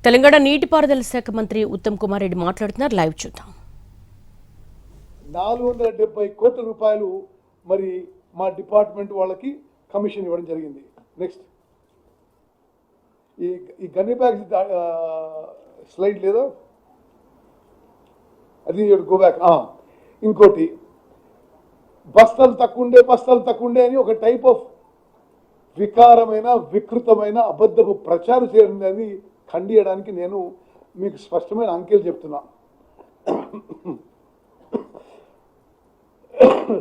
తెలంగాణ నీటిపారుదల శాఖ మంత్రి ఉత్తమ్ కుమార్ రెడ్డి మాట్లాడుతున్నారు. లైవ్ చూద్దాం. 470 కోట్ల రూపాయలు మరి మా డిపార్ట్మెంట్ వాళ్ళకి కమిషన్ ఇవ్వడం జరిగింది. నెక్స్ట్ ఈ గన్ని బ్యాగ్స్ స్లైడ్ లేదా అది గో బ్యాక్. ఇంకోటి బస్తాలు తక్కువ ఉండే అని ఒక టైప్ ఆఫ్ వికారమైన వికృతమైన అబద్ధపు ప్రచారం చేయడానికి ఖండియడానికి నేను మీకు స్పష్టమైన అంకెలు చెప్తున్నా.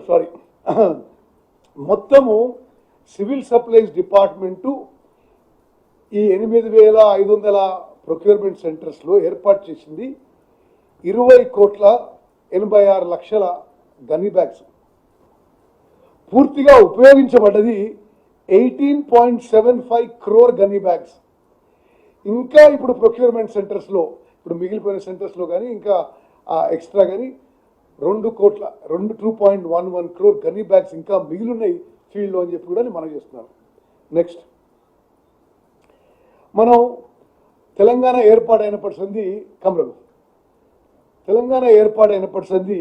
సారీ, మొత్తము సివిల్ సప్లైస్ డిపార్ట్మెంటు ఈ 8,500 ప్రొక్యూర్మెంట్ సెంటర్స్లో ఏర్పాటు చేసింది 20,86,00,000 గన్నీ బ్యాగ్స్. పూర్తిగా ఉపయోగించబడ్డది 18.75 crore గన్నీ బ్యాగ్స్. ఇంకా ఇప్పుడు ప్రొక్యూర్మెంట్ సెంటర్స్లో ఇప్పుడు మిగిలిపోయిన సెంటర్స్లో కానీ ఇంకా ఎక్స్ట్రా కానీ 2.11 crore గన్నీ బ్యాగ్స్ ఇంకా మిగిలిన్నాయి ఫీల్డ్లో అని చెప్పి కూడా మనం చేస్తున్నాం. నెక్స్ట్, మనం తెలంగాణ ఏర్పాటైనప్పటి సంది కమలం తెలంగాణ ఏర్పాటైనప్పటి సంది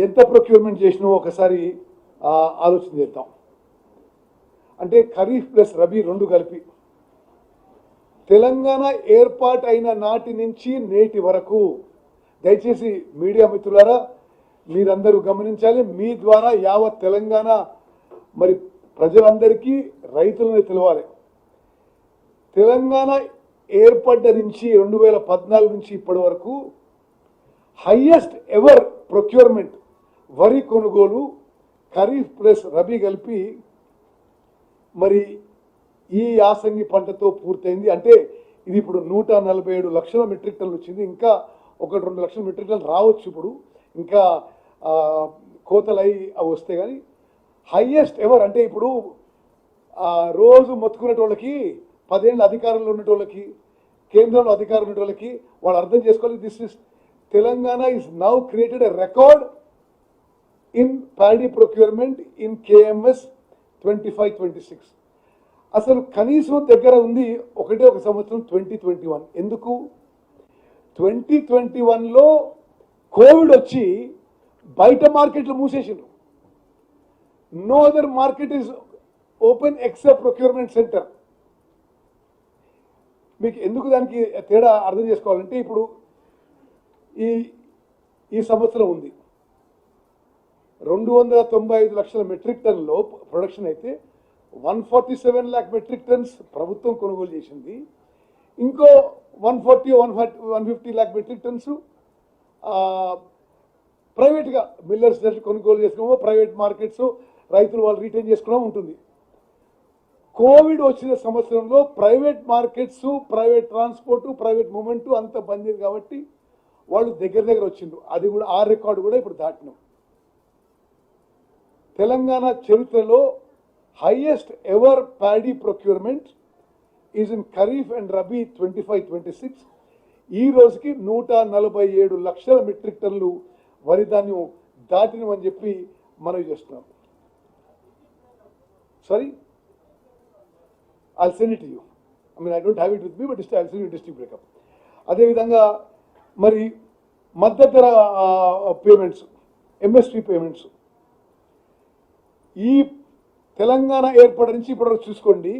ఎంత ప్రొక్యూర్మెంట్ చేసినామో ఒకసారి ఆలోచన చేద్దాం. అంటే ఖరీఫ్ ప్లస్ రబీ రెండు కలిపి తెలంగాణ ఏర్పాటైన నాటి నుంచి నేటి వరకు, దయచేసి మీడియా మిత్రులారా మీరందరూ గమనించాలి, మీ ద్వారా యావత్ తెలంగాణ మరి ప్రజలందరికీ రైతులని తెలవాలి. తెలంగాణ ఏర్పడ్డ నుంచి 2014 నుంచి ఇప్పటి వరకు హైయెస్ట్ ఎవర్ ప్రొక్యూర్మెంట్ వరి కొనుగోలు ఖరీఫ్ ప్లస్ రబీ కలిపి మరి ఈ యాసంగి పంటతో పూర్తయింది. అంటే ఇది ఇప్పుడు 147 లక్షల మెట్రిక్ టన్నులు వచ్చింది. ఇంకా 1-2 లక్షల మెట్రిక్ టన్నులు రావచ్చు. ఇప్పుడు ఇంకా కోతలు అవి వస్తే కానీ హైయెస్ట్ ఎవర్. అంటే ఇప్పుడు రోజు మొత్తుకునేటోళ్ళకి 10 ఏళ్ళ అధికారంలో ఉన్నటోళ్ళకి కేంద్రంలో అధికారం ఉన్నటోళ్ళకి వాళ్ళు అర్థం చేసుకోవాలి, this is Telangana is now created a record in paddy procurement in KMS 25-26. అసలు కనీసం దగ్గర ఉంది ఒకటే ఒక సంవత్సరం 2021. ఎందుకు 2021లో కోవిడ్ వచ్చి బయట మార్కెట్లు మూసేసిండ్రు. No other market is open except procurement centre. మీకు ఎందుకు దానికి తేడా అర్థం చేసుకోవాలంటే ఇప్పుడు ఈ సంవత్సరం ఉంది 295 లక్షల మెట్రిక్ టన్నులో ప్రొడక్షన్ అయితే 147 lakh మెట్రిక్ టన్స్ ప్రభుత్వం కొనుగోలు చేసింది. ఇంకో 150 lakh మెట్రిక్ టన్స్ ప్రైవేట్గా మిల్లర్స్ దగ్గర కొనుగోలు చేసుకున్నామో, ప్రైవేట్ మార్కెట్స్ రైతులు వాళ్ళు రీటైన్ చేసుకున్నామో ఉంటుంది. కోవిడ్ వచ్చిన సంవత్సరంలో private markets, private transport, private movement అంత బంద్ కాబట్టి వాళ్ళు దగ్గర వచ్చిండ్రు. అది కూడా ఆ రికార్డు కూడా ఇప్పుడు దాటినాం. తెలంగాణ చరిత్రలో highest ever paddy procurement is in kharif and rabi 25-26. ఈ రోజుకి 147 లక్షల మెట్రిక్ టన్నులు వరి ధాన్యం దాటినమని చెప్పి మనం చేస్తున్నాం. Sorry, I'll send it to you. I mean, I don't have it with me, but I'll send you district breakup. అదేవిధంగా మరి మద్దతు ధర పేమెంట్స్, MSP పేమెంట్స్ ఈ తెలంగాణ ఏర్పడి నుంచి ఇప్పటివరకు చూసుకోండి.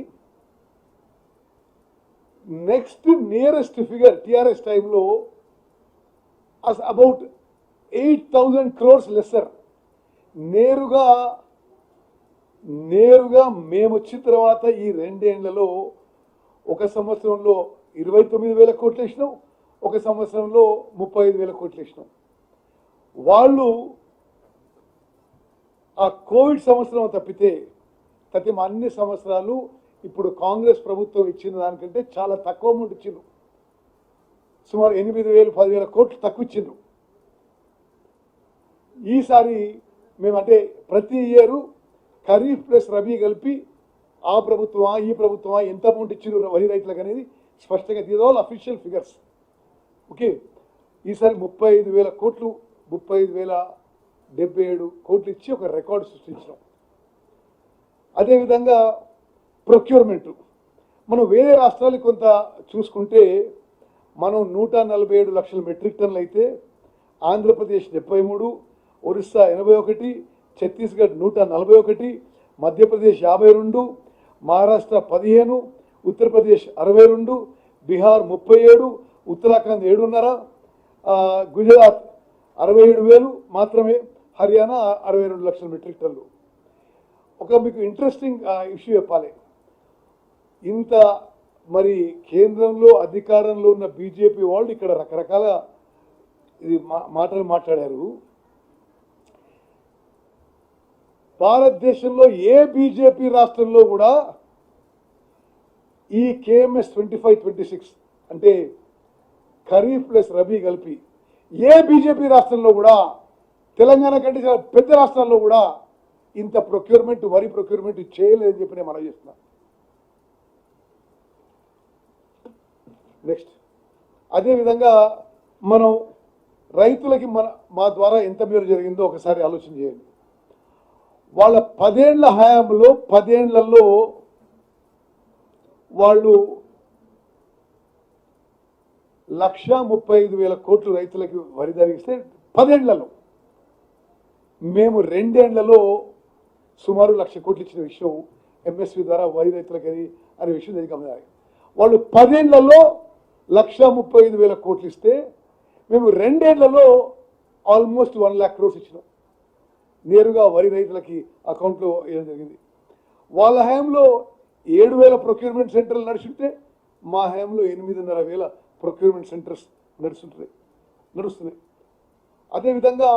నెక్స్ట్ నియరెస్ట్ ఫిగర్ TRS టైంలో అబౌట్ 8,000 crores లెస్సర్. నేరుగా మేము వచ్చిన తర్వాత ఈ 2 ఏళ్లలో ఒక సంవత్సరంలో 29,000 కోట్లు వేసినాం, ఒక సంవత్సరంలో 35,000 కోట్లు వేసినాం. వాళ్ళు ఆ కోవిడ్ సంవత్సరం తప్పితే అన్ని సంవత్సరాలు ఇప్పుడు కాంగ్రెస్ ప్రభుత్వం ఇచ్చిన దానికంటే చాలా తక్కువ అమౌంట్ ఇచ్చిండ్రు. సుమారు 8,000-10,000 కోట్లు తక్కువ ఇచ్చిండ్రు. ఈసారి మేమంటే ప్రతి ఇయరు ఖరీఫ్ ప్లస్ రబీ కలిపి ఆ ప్రభుత్వమా ఈ ప్రభుత్వమా ఎంత అమౌంట్ ఇచ్చిండ్రు వరి రైతులకు అనేది స్పష్టంగా తీసుకోవాలి. Official figures. ఓకే, ఈసారి 35,000 కోట్లు 35,077 కోట్లు ఇచ్చి ఒక రికార్డు సృష్టించడం. అదేవిధంగా ప్రొక్యూర్మెంట్ మనం వేరే రాష్ట్రాలు కొంత చూసుకుంటే మనం 147 లక్షల మెట్రిక్ టన్నులు అయితే ఆంధ్రప్రదేశ్ 73, ఒరిస్సా 81, ఛత్తీస్గఢ్ 141, మధ్యప్రదేశ్ 52, మహారాష్ట్ర 15, ఉత్తరప్రదేశ్ 62, బీహార్ 37, ఉత్తరాఖండ్ 7.5, గుజరాత్ 67,000 మాత్రమే, హర్యానా 62 లక్షల మెట్రిక్ టన్నులు. ఒక మీకు ఇంట్రెస్టింగ్ ఇష్యూ చెప్పాలి. ఇంత మరి కేంద్రంలో అధికారంలో ఉన్న బీజేపీ వాళ్ళు ఇక్కడ రకరకాల ఇది మాటలు మాట్లాడారు. భారతదేశంలో ఏ బీజేపీ రాష్ట్రంలో కూడా ఈ కేఎంఎస్ 25-26 అంటే ఖరీఫ్ ప్లస్ రబీ కలిపి ఏ బీజేపీ రాష్ట్రంలో కూడా, తెలంగాణ కంటే చాలా పెద్ద రాష్ట్రాల్లో కూడా ఇంత ప్రొక్యూర్మెంట్, వరి ప్రొక్యూర్మెంట్ చేయలేదని చెప్పి నేను మనం చేస్తున్నా. నెక్స్ట్ అదేవిధంగా మనం రైతులకి మా ద్వారా ఎంత మేలు జరిగిందో ఒకసారి ఆలోచన చేయండి. వాళ్ళ 10 ఏళ్ల హయాంలో 10 ఏళ్లలో వాళ్ళు 1,35,000 కోట్లు రైతులకి వరి ధరిస్తే 10 ఏళ్లలో, మేము 2 ఏళ్లలో సుమారు 1,00,000 కోట్లు ఇచ్చిన విషయం ఎంఎస్పి ద్వారా వరి రైతులకి అనే విషయం గమనించాలి. వాళ్ళు 10 ఏళ్లలో 1,35,000 కోట్లు ఇస్తే మేము 2 ఏళ్లలో ఆల్మోస్ట్ 1 lakh crores ఇచ్చినాం, నేరుగా వరి రైతులకి అకౌంట్లో వేయడం జరిగింది. వాళ్ళ హయాంలో 7,000 ప్రొక్యూర్మెంట్ సెంటర్లు నడుస్తుంటే మా హయాంలో 8,500 ప్రొక్యూర్మెంట్ సెంటర్స్ నడుస్తున్నాయి. అదేవిధంగా